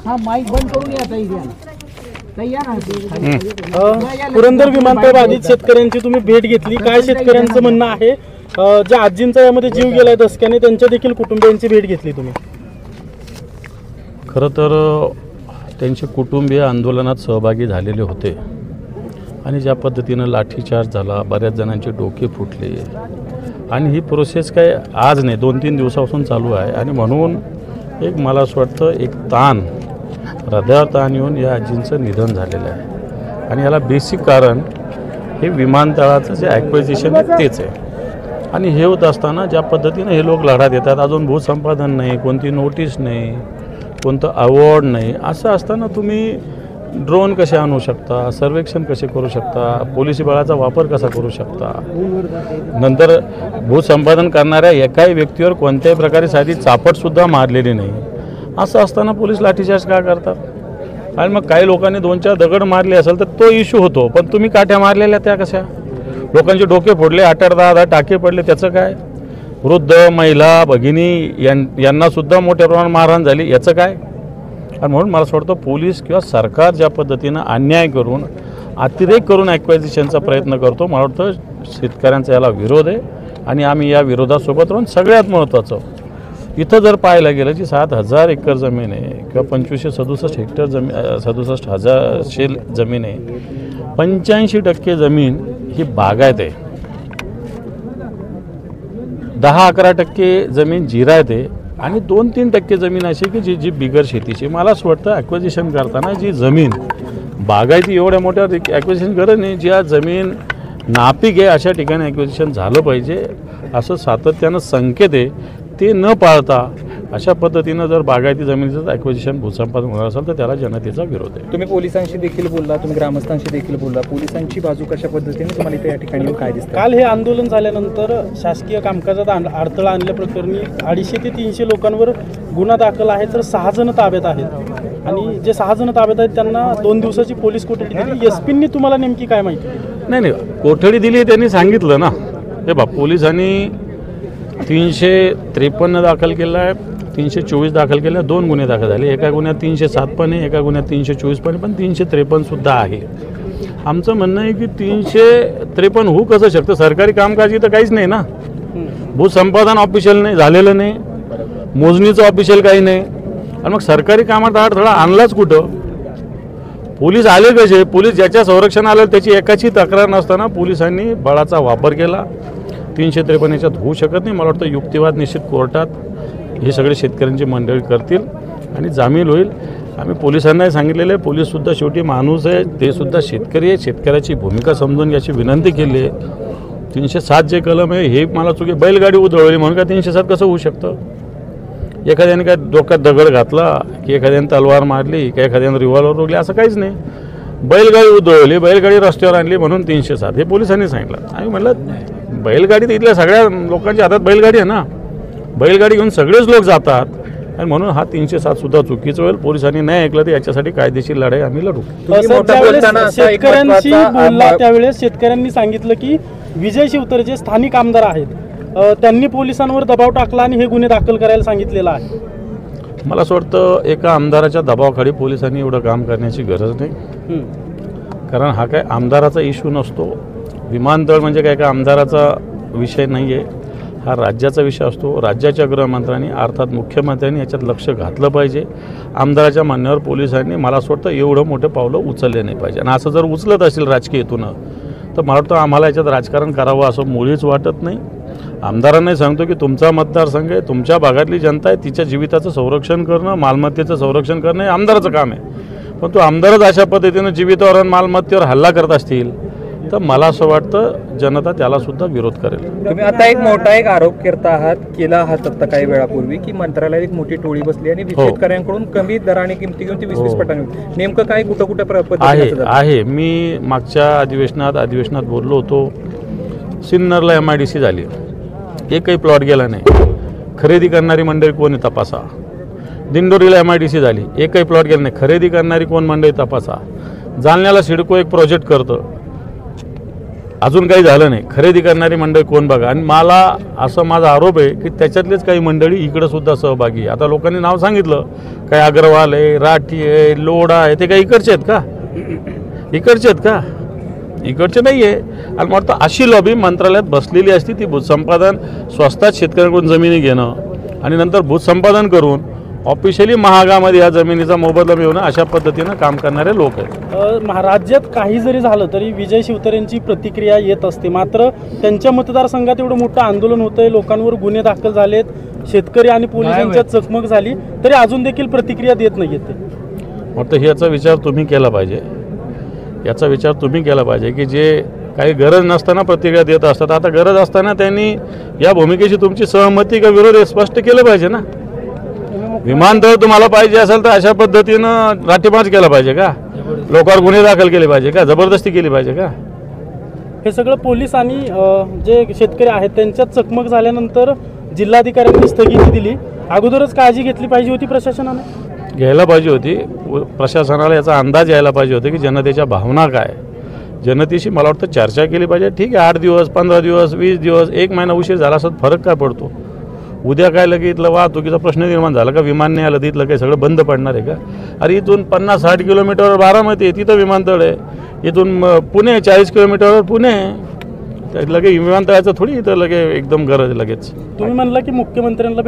हा माईक बंद करून या ताई द्या पुरंदर विमानतळ बाधित शेतकऱ्यांची तुम्ही भेट घेतली, काय शेतकऱ्यांचं म्हणणं आहे? ज्या आजींचा यामध्ये जीव गेलाय दसक्याने, त्यांच्या देखील कुटुंबियांची भेट घेतली तुम्ही? खरं तर त्यांचे कुटुंबीय आंदोलनात सहभागी झालेले होते आणि ज्या पद्धतीनं लाठीचार्ज झाला, बऱ्याच जणांचे डोके फुटले आणि ही प्रोसेस काय आज नाही 2-3 दिवसापासून चालू आहे आणि म्हणून एक मला असं वाटतं एक ताण, हृदयावर ताण येऊन या आजींचं निधन झालेलं आहे आणि याला बेसिक कारण हे विमानतळाचं जे ॲक्विजिशन आहे तेच आहे आणि हे होत असताना ज्या पद्धतीनं हे लोक लढा देतात, अजून भूसंपादन नाही, कोणती नोटीस नाही, कोणतं अवॉर्ड नाही, असं असताना तुम्ही ड्रोन कसे आणू शकता, सर्वेक्षण कसे करू शकता, पोलिसी बळाचा वापर कसा करू शकता, नंतर भूसंपादन करणाऱ्या एकाही व्यक्तीवर कोणत्याही प्रकारे साधी चापटसुद्धा मारलेली नाही, असं असताना पोलीस लाठीचार्ज का करतात? आणि मग काही लोकांनी 2-4 दगड मारले असेल तर तो इश्यू होतो, पण तुम्ही काठ्या मारलेल्या त्या कशा? लोकांचे डोके फोडले, 8-10 टाके पडले, त्याचं काय? वृद्ध, महिला, भगिनी यांनासुद्धा मोठ्या प्रमाणात मारहाण झाली, याचं काय? आणि म्हणून मला असं वाटतं पोलीस किंवा सरकार ज्या पद्धतीनं अन्याय करून अतिरेक करून ॲक्वायझिशनचा प्रयत्न करतो, मला वाटतं शेतकऱ्यांचा याला विरोध आहे आणि आम्ही या विरोधासोबत राहून सगळ्यात महत्त्वाचं इथं जर पाहायला गेलं की 7,000 एकर जमीन आहे किंवा 2567 हेक्टर जमीन 67,000 जमीन आहे, 85% जमीन ही बागायत आहे, 10-11% जमीन जिरायत आहे आणि 2-3% जमीन अशी की जी बिगर शेतीची. मला असं वाटतं ॲक्विजिशन करताना जी जमीन बागायती एवढ्या मोठ्या ॲक्विजिशन करत नाही, ज्या जमीन नापीक आहे अशा ठिकाणी ॲक्विजिशन झालं पाहिजे असं सातत्यानं संकेत आहे. ते न पाळता अशा पद्धतीनं जर बागायती जमिनीचं ॲक्विजिशन भूसंपादन होणार असेल तर त्याला जनतेचा विरोध आहे. तुम्ही पोलिसांशी देखील बोलला, तुम्ही ग्रामस्थांशी देखील बोलला, पोलिसांची बाजू कशा पद्धतीने तुम्हाला इथे या ठिकाणी काय दिसतं? काल हे आंदोलन झाल्यानंतर शासकीय कामकाजात अडथळा आणल्याप्रकरणी 250 ते 300 लोकांवर गुन्हा दाखल आहे, तर 6 जण ताब्यात आहेत आणि जे 6 जण ताब्यात आहेत त्यांना 2 दिवसाची पोलीस कोठडी दिली. एसपींनी तुम्हाला नेमकी काय माहिती? नाही, कोठडी दिली त्यांनी सांगितलं ना. हे बा, पोलिसांनी 353 दाखल केला आहे, 324 दाखल केले, 2 गुन्हे दाखल झाले. एका गुन्ह्यात 307 पण आहे, एका गुन्ह्यात 324 पण आहे, पण 353 सुद्धा आहे. आमचं म्हणणं आहे की 353 होऊ कसं शकतं? सरकारी कामकाज इथं काहीच नाही ना. भूसंपादन ऑफिशियल नाही झालेलं नाही, मोजणीचं ऑफिशियल काही नाही आणि मग सरकारी कामात अडथळा आणलाच कुठं? पोलीस आले कसे? पोलीस ज्याच्या संरक्षण आलं त्याची एकाची तक्रार नसताना पोलिसांनी बळाचा वापर केला. 353 याच्यात होऊ शकत नाही. मला वाटतं युक्तिवाद निश्चित कोर्टात हे सगळे शेतकऱ्यांची मंडळी करतील आणि जामीन होईल. आम्ही पोलिसांनाही सांगितलेलं आहे, पोलीससुद्धा शेवटी माणूस आहे, ते सुद्धा शेतकरी आहे, शेतकऱ्याची भूमिका समजून याची विनंती केली आहे. 307 जे कलम आहे हे मला चुकी, बैलगाडी उधळवली म्हणून का 307 कसं होऊ शकतं? एखाद्याने काय डोक्यात दगड घातला की एखाद्याने तलवार मारली की एखाद्याने रिव्हॉल्वर रोखली असं काहीच नाही. बैलगाडी उधळवली, बैलगाडी रस्त्यावर आणली म्हणून 307 हे पोलिसांनी सांगितलं. आम्ही म्हटलं बैलगाडी तर इथल्या सगळ्या लोकांच्या हातात बैलगाडी आहे ना, बैलगाडी घेऊन सगळेच लोक जातात आणि म्हणून हा 307 सुद्धा चुकीचं होईल. पोलिसांनी नाही ऐकलं तर याच्यासाठी कायदेशीर लढाई आम्ही लढू. शेतकऱ्यांशी बोलला त्यावेळेस शेतकऱ्यांनी सांगितलं की विजय शिवतर जे स्थानिक आमदार आहेत त्यांनी पोलिसांवर दबाव टाकला आणि हे गुन्हे दाखल करायला सांगितलेलं आहे. मला असं वाटतं एका आमदाराच्या दबावाखाली पोलिसांनी एवढं काम करण्याची गरज नाही, कारण हा काय आमदाराचा इश्यू नसतो. विमानतळ म्हणजे काय आमदाराचा विषय नाही आहे, हा राज्याचा विषय असतो. राज्याच्या गृहमंत्र्यांनी अर्थात मुख्यमंत्र्यांनी याच्यात लक्ष घातलं पाहिजे. आमदाराच्या म्हणण्यावर पोलिसांनी मला असं वाटतं एवढं मोठं पावलं उचलले नाही पाहिजे आणि असं जर उचलत असेल राजकीय हेतून तर मला वाटतं आम्हाला याच्यात राजकारण करावं असं मुळीच वाटत नाही. आमदारांनाही सांगतो की तुमचा मतदारसंघ आहे, तुमच्या भागातली जनता आहे, तिच्या जीविताचं संरक्षण करणं, मालमत्तेचं संरक्षण करणं हे आमदाराचं काम आहे. पण तो आमदारच अशा पद्धतीनं जीवितावर आणि मालमत्तेवर हल्ला करत असतील तर मला असं वाटतं जनता त्याला सुद्धा विरोध करेल. तुम्ही आता एक मोठा आरोप केला आहात आता काही वेळापूर्वी की मंत्रालयात एक मोठी टोळी बसली आणि शेतकऱ्यांकडून कमी दराने किमती घेऊन ती 20-20 पटांनी. नेमकं काय कुठं आहे? मी मागच्या अधिवेशनात बोललो होतो. सिन्नरला MIDC झाली, एकही प्लॉट गेला नाही. खरेदी करणारी मंडळी कोण आहे तपासा. दिंडोरीला MIDC झाली, एकही प्लॉट गेला नाही. खरेदी करणारी कोण मंडळी तपासा. जालन्याला सिडको एक प्रोजेक्ट करतं, अजून काही झालं नाही. खरेदी करणारी मंडळी कोण बघा. आणि मला असं माझा आरोप आहे की त्याच्यातलेच काही मंडळी इकडं सुद्धा सहभागी आहे. आता लोकांनी नाव सांगितलं, काही अग्रवाल आहे, राठी आहे, लोढा आहे, ते काही इकडचे आहेत का? इकडचे आहेत का? इकडचे नाही आहे. आणि मला वाटतं अशी लॉबी मंत्रालयात बसलेली असती, ती भूतसंपादन स्वस्तात शेतकऱ्यांकडून जमिनी घेणं आणि नंतर भूतसंपादन करून ऑफिशियली महागामध्ये या जमिनीचा मोबदला मिळवणं, अशा पद्धतीनं काम करणारे लोक आहेत. राज्यात काही जरी झालं तरी विजय शिवतारेंची प्रतिक्रिया येत असते. मात्र त्यांच्या मतदारसंघात एवढं मोठं आंदोलन होतंय, लोकांवर गुन्हे दाखल झालेत, शेतकरी आणि पोलिसांच्यात चकमक झाली, तरी अजून देखील प्रतिक्रिया देत नाहीत ते. वाटतं याचा विचार तुम्ही केला पाहिजे. याचा विचार तुम्ही केला पाहिजे की जे काही गरज नसताना प्रतिक्रिया देत असतात, आता गरज असताना त्यांनी या भूमिकेशी तुमची सहमती का विरोध हे स्पष्ट केलं पाहिजे ना. विमानतळ तुम्हाला पाहिजे असेल तर अशा पद्धतीनं लाठीमार्च केला पाहिजे का? लोकांवर गुन्हे दाखल केले पाहिजे का? जबरदस्ती केली पाहिजे का? हे सगळं पोलीस आणि जे शेतकरी आहेत त्यांच्यात चकमक झाल्यानंतर जिल्हाधिकाऱ्यांनी स्थगिती दिली. अगोदरच काळजी घेतली पाहिजे होती प्रशासनाने. घ्यायला पाहिजे होती. प्रशासनाला याचा अंदाज यायला पाहिजे होता की जनतेच्या भावना काय, जनतेशी मला वाटतं चर्चा केली पाहिजे. ठीक आहे, 8 दिवस, 15 दिवस, 20 दिवस, 1 महिना उशीर झाला असं फरक काय पडतो? उद्या काय लगे इथलं वाहतुकीचा प्रश्न निर्माण झाला का? विमान नाही आलं तर इथलं काही सगळं बंद पडणार आहे का? अरे इथून 50-60 किलोमीटरवर बारामती आहे, तिथं विमानतळ आहे. इथून पुणे 40 किलोमीटरवर पुणे आहे. लगे विमानतळाचं थोडी इथं लगे एकदम गरज लगेच. तुम्ही म्हणला की मुख्यमंत्र्यांना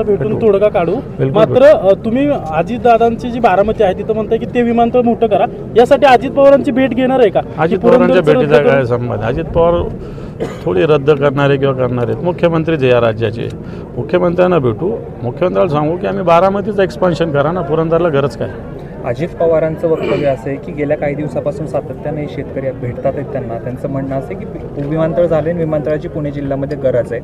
भेटून तोडगा काढू. मात्र तुम्ही अजितदादांची जी बारामती आहे तिथं म्हणताय की ते विमानतळ मोठं करा. यासाठी अजित पवारांची भेट घेणार आहे का? अजित पवारांच्या भेटीचा काय संबंध? अजित पवार थोडी रद्द करणारे किंवा करणारे मुख्यमंत्रीच या राज्याचे. मुख्यमंत्र्यांना भेटू, मुख्यमंत्र्याला सांगू की आम्ही बारामतीचं एक्सपान्शन करा ना, पुरंदरला गरज काय? अजित पवारांचं वक्तव्य असं आहे की गेल्या काही दिवसापासून सातत्याने शेतकरी भेटतात आहेत त्यांना. त्यांचं म्हणणं असं आहे की विमानतळ झाले आणि विमानतळाची पुणे जिल्ह्यामध्ये गरज आहे.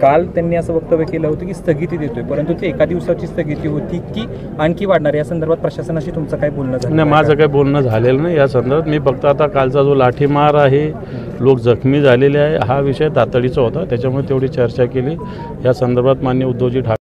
काल त्यांनी असं वक्तव्य केलं होतं की स्थगिती देतोय, परंतु ती एका दिवसाची स्थगिती होती की आणखी वाढणार? या संदर्भात प्रशासनाशी तुमचं काय बोलणं झालं? नाही, माझं काही बोलणं झालेलं नाही या संदर्भात. मी फक्त आता कालचा जो लाठीमार आहे, लोक जखमी झालेले आहे, हा विषय तातडीचा होता, त्याच्यामुळे तेवढी चर्चा केली. या संदर्भात माननीय उद्धवजी ठाकरे